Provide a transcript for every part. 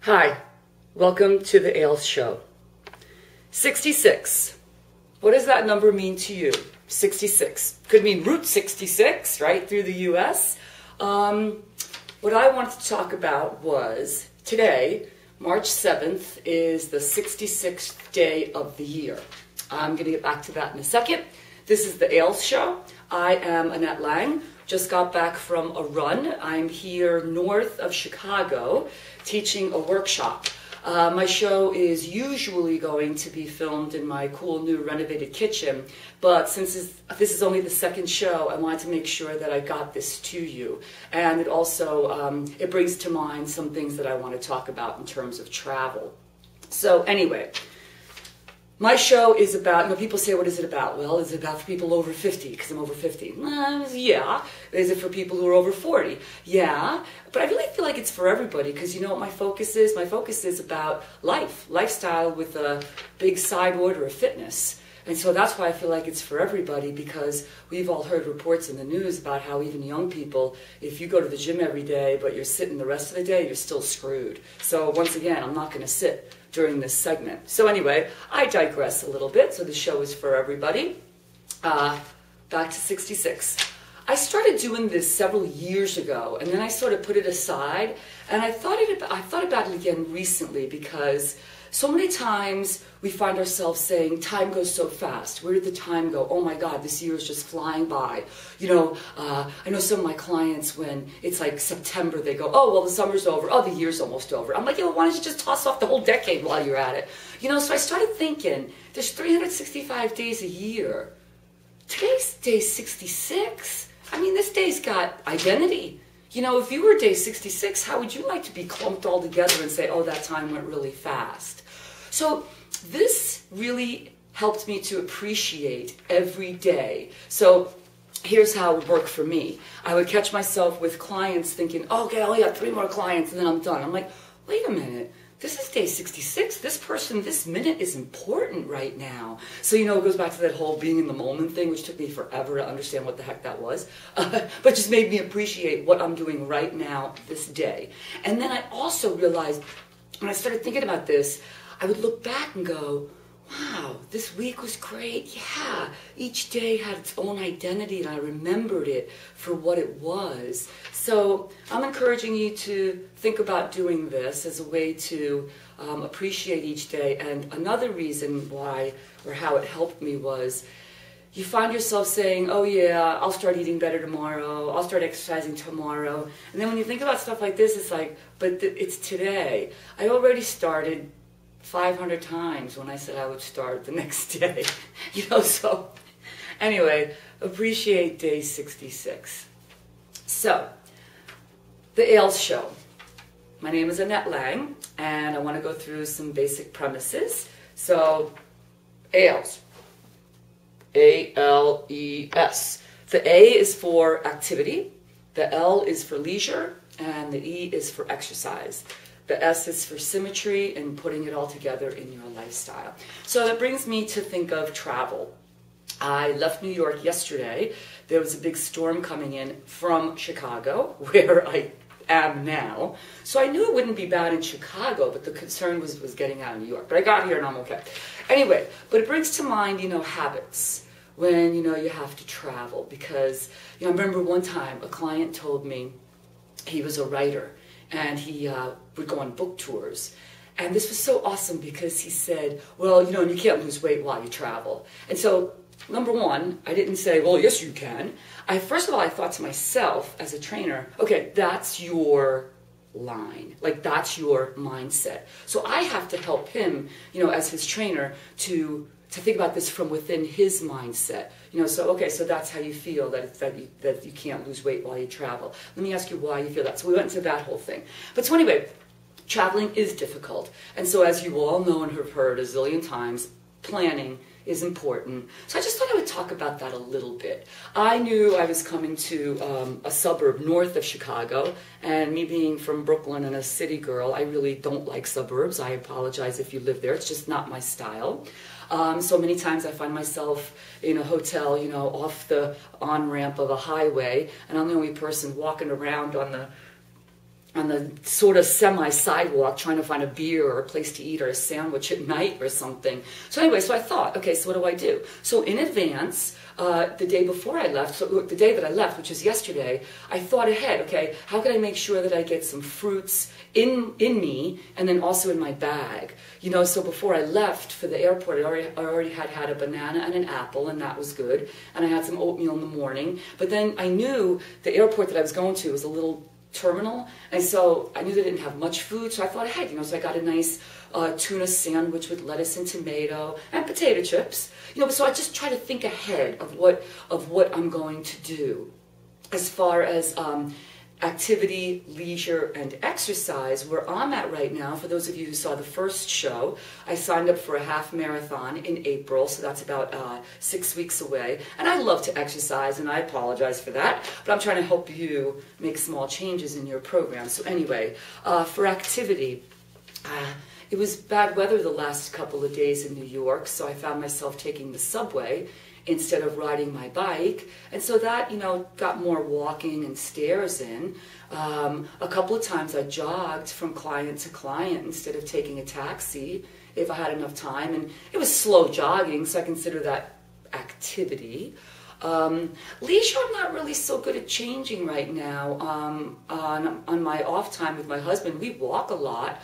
Hi, welcome to the LangShow. 66. What does that number mean to you? 66. Could mean Route 66, right, through the U.S. What I wanted to talk about was today, March 7th, is the 66th day of the year. I'm going to get back to that in a second. This is the LangShow. I am Annette Lang. Just got back from a run. I'm here north of Chicago teaching a workshop. My show is usually going to be filmed in my cool new renovated kitchen, but since this is only the second show, I wanted to make sure that I got this to you. And it also, it brings to mind some things that I want to talk about in terms of travel. So anyway, my show is about, people say, what is it about? Well, is it about for people over 50? Because I'm over 50. Yeah. Is it for people who are over 40? Yeah. But I really feel like it's for everybody because you know what my focus is? My focus is about lifestyle with a big side order of fitness. And so that's why I feel like it's for everybody, because we've all heard reports in the news about how even young people, if you go to the gym every day, but you're sitting the rest of the day, you're still screwed. So once again, I'm not going to sit during this segment. So anyway, I digress a little bit. So the show is for everybody. Back to 66. I started doing this several years ago, and then I sort of put it aside, and I thought about it again recently because so many times we find ourselves saying, time goes so fast. Where did the time go? Oh my God, this year is just flying by. You know, I know some of my clients, when it's like September, they go, oh, well, the summer's over. Oh, the year's almost over. I'm like, yeah, well, why don't you just toss off the whole decade while you're at it? You know, so I started thinking, there's 365 days a year. Today's day 66. I mean, this day's got identity. You know, if you were day 66, how would you like to be clumped all together and say, oh, that time went really fast? So this really helped me to appreciate every day. So here's how it would work for me. I would catch myself with clients thinking, oh, okay, I only have 3 more clients and then I'm done. I'm like, wait a minute. This is day 66. This person, this minute is important right now. So, you know, it goes back to that whole being in the moment thing, which took me forever to understand what the heck that was. But just made me appreciate what I'm doing right now, this day. And then I also realized, when I started thinking about this, I would look back and go, wow, this week was great. Yeah, each day had its own identity and I remembered it for what it was. So I'm encouraging you to think about doing this as a way to appreciate each day. And another reason why or how it helped me was you find yourself saying, oh yeah, I'll start eating better tomorrow. I'll start exercising tomorrow. And then when you think about stuff like this, it's like, but it's today. I already started 500 times when I said I would start the next day, you know, so anyway, appreciate day 66. So, the LangShow. My name is Annette Lang, and I want to go through some basic premises. So, ALS. A-L-E-S. The A is for activity, the L is for leisure, and the E is for exercise. The S is for symmetry and putting it all together in your lifestyle. So that brings me to think of travel. I left New York yesterday. There was a big storm coming in from Chicago, where I am now. So I knew it wouldn't be bad in Chicago, but the concern was getting out of New York. But I got here and I'm okay. Anyway, but it brings to mind, you know, habits when, you know, you have to travel. Because, you know, I remember one time a client told me he was a writer, and he would go on book tours. And this was so awesome because he said, well, you know, you can't lose weight while you travel. And so, number one, I didn't say, well, yes, you can. First of all, I thought to myself as a trainer, okay, that's your line. Like, that's your mindset. So I have to help him, you know, as his trainer to think about this from within his mindset. You know, so, okay, so that's how you feel, that you can't lose weight while you travel. Let me ask you why you feel that. So we went into that whole thing. But so anyway, traveling is difficult. And so as you all know and have heard a zillion times, planning is important. So I just thought I would talk about that a little bit. I knew I was coming to a suburb north of Chicago, and me being from Brooklyn and a city girl, I really don't like suburbs. I apologize if you live there. It's just not my style. So many times I find myself in a hotel, you know, off the on-ramp of a highway, and I'm the only person walking around on the on the sort of semi-sidewalk trying to find a beer or a place to eat or a sandwich at night or something. So anyway, so I thought, okay, so what do? So in advance, the day before I left, so the day that I left, which was yesterday, I thought ahead, okay, how can I make sure that I get some fruits in me and then also in my bag? You know, so before I left for the airport, I already had a banana and an apple, and that was good. And I had some oatmeal in the morning. But then I knew the airport that I was going to was a little terminal, and so I knew they didn't have much food, so I thought ahead, you know, so I got a nice tuna sandwich with lettuce and tomato and potato chips, you know, so I just try to think ahead of what I'm going to do as far as activity, leisure, and exercise. Where I'm at right now, for those of you who saw the first show, I signed up for a half marathon in April, so that's about 6 weeks away. And I love to exercise, and I apologize for that, but I'm trying to help you make small changes in your program. So anyway, for activity, it was bad weather the last couple of days in New York, so I found myself taking the subway instead of riding my bike, and so that, you know, got more walking and stairs in. A couple of times I jogged from client to client instead of taking a taxi if I had enough time, and it was slow jogging, so I consider that activity. Leisure, I'm not really so good at changing right now. On my off time with my husband, we walk a lot.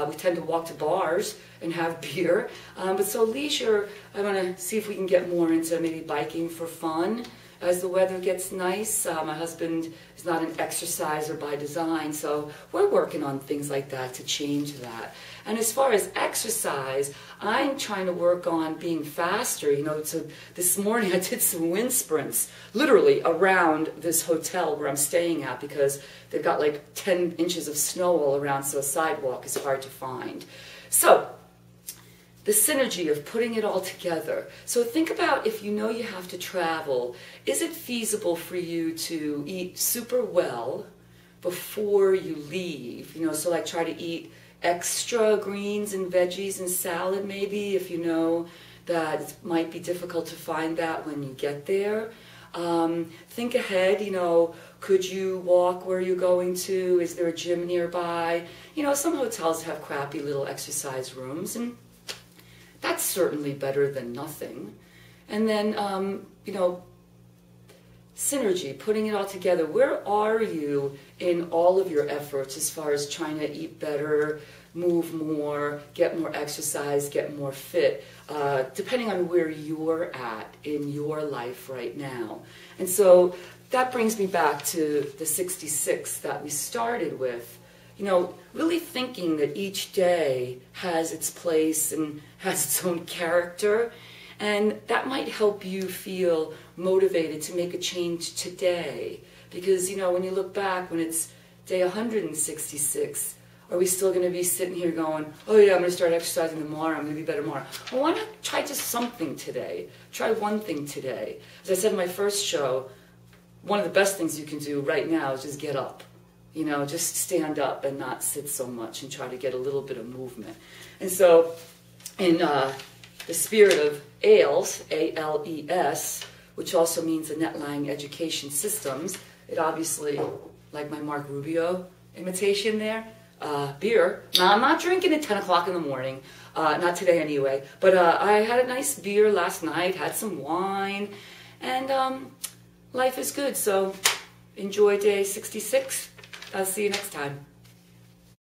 We tend to walk to bars and have beer. But so leisure, I want to see if we can get more into maybe biking for fun as the weather gets nice. My husband is not an exerciser by design, so we're working on things like that to change that. And as far as exercise, I'm trying to work on being faster. You know, so this morning I did some wind sprints, literally around this hotel where I'm staying at, because they've got like 10 inches of snow all around, so a sidewalk is hard to find. So the synergy of putting it all together. So think about, if you know you have to travel, is it feasible for you to eat super well before you leave? You know, so like try to eat extra greens and veggies and salad maybe, if you know that it might be difficult to find that when you get there. Think ahead, you know, could you walk where you're going to? Is there a gym nearby? You know, some hotels have crappy little exercise rooms, and that's certainly better than nothing. And then, you know, synergy, putting it all together. Where are you in all of your efforts as far as trying to eat better, move more, get more exercise, get more fit, depending on where you're at in your life right now. And so that brings me back to the 66 that we started with. You know, really thinking that each day has its place and has its own character, and that might help you feel motivated to make a change today. Because, you know, when you look back, when it's day 166, are we still going to be sitting here going, oh yeah, I'm going to start exercising tomorrow, I'm going to be better tomorrow? Well, why not try just something today? Try one thing today. As I said in my first show, one of the best things you can do right now is just get up. You know, just stand up and not sit so much, and try to get a little bit of movement. And so, in the spirit of ALES, A-L-E-S, which also means Annette Lang Education Systems, it obviously, like my Mark Rubio imitation there, beer. Now, I'm not drinking at 10 o'clock in the morning, not today anyway, but I had a nice beer last night, had some wine, and life is good. So enjoy day 66. I'll see you next time.